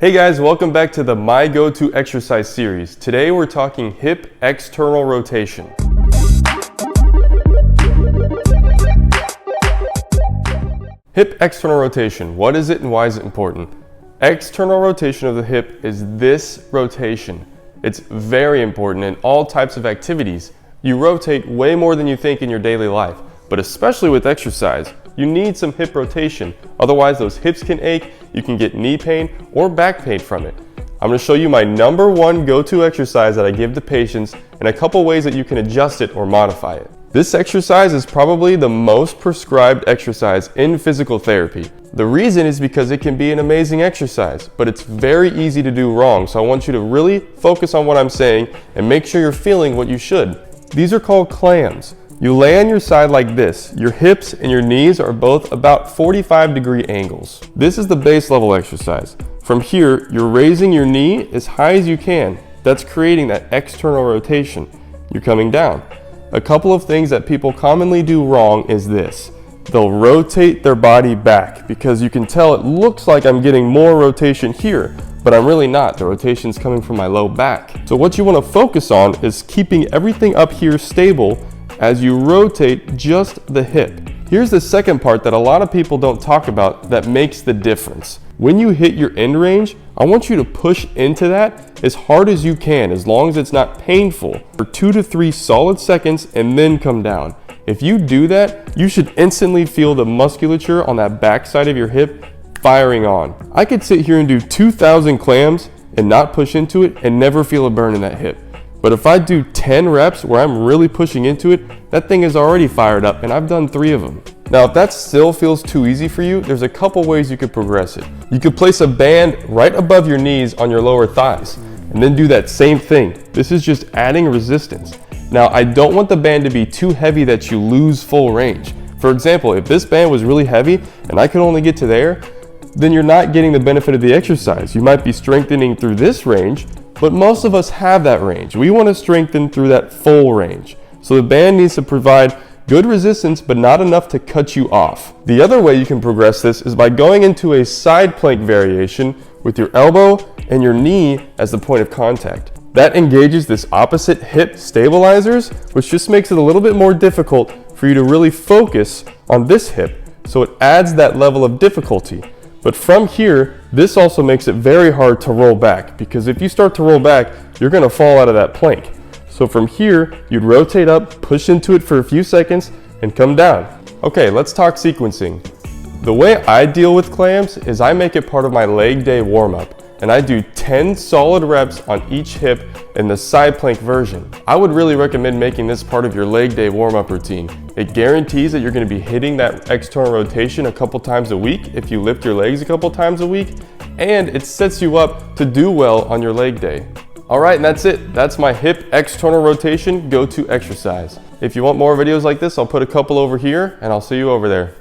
Hey guys, welcome back to the My Go-To Exercise series. Today we're talking hip external rotation. Hip external rotation, what is it and why is it important? External rotation of the hip is this rotation. It's very important in all types of activities. You rotate way more than you think in your daily life, but especially with exercise. You need some hip rotation, otherwise those hips can ache, you can get knee pain or back pain from it. I'm going to show you my number one go-to exercise that I give to patients and a couple ways that you can adjust it or modify it. This exercise is probably the most prescribed exercise in physical therapy. The reason is because it can be an amazing exercise, but it's very easy to do wrong, so I want you to really focus on what I'm saying and make sure you're feeling what you should. These are called clams. You lay on your side like this. Your hips and your knees are both about 45-degree angles. This is the base level exercise. From here, you're raising your knee as high as you can. That's creating that external rotation. You're coming down. A couple of things that people commonly do wrong is this. They'll rotate their body back because you can tell it looks like I'm getting more rotation here, but I'm really not. The rotation's coming from my low back. So what you want to focus on is keeping everything up here stable as you rotate just the hip. Here's the second part that a lot of people don't talk about that makes the difference. When you hit your end range, I want you to push into that as hard as you can, as long as it's not painful, for 2 to 3 solid seconds and then come down. If you do that, you should instantly feel the musculature on that back side of your hip firing on. I could sit here and do 2,000 clams and not push into it and never feel a burn in that hip. But if I do 10 reps where I'm really pushing into it, that thing is already fired up and I've done 3 of them. Now, if that still feels too easy for you, there's a couple ways you could progress it. You could place a band right above your knees on your lower thighs and then do that same thing. This is just adding resistance. Now, I don't want the band to be too heavy that you lose full range. For example, if this band was really heavy and I could only get to there, then you're not getting the benefit of the exercise. You might be strengthening through this range, but most of us have that range. We want to strengthen through that full range. So the band needs to provide good resistance, but not enough to cut you off. The other way you can progress this is by going into a side plank variation with your elbow and your knee as the point of contact. That engages this opposite hip stabilizers, which just makes it a little bit more difficult for you to really focus on this hip. So it adds that level of difficulty. But from here, this also makes it very hard to roll back, because if you start to roll back, you're going to fall out of that plank. So from here, you'd rotate up, push into it for a few seconds, and come down. Okay, let's talk sequencing. The way I deal with clams is I make it part of my leg day warm-up, and I do 10 solid reps on each hip in the side plank version. I would really recommend making this part of your leg day warm-up routine. It guarantees that you're going to be hitting that external rotation a couple times a week if you lift your legs a couple times a week, and it sets you up to do well on your leg day. Alright, and that's it. That's my hip external rotation go-to exercise. If you want more videos like this, I'll put a couple over here, and I'll see you over there.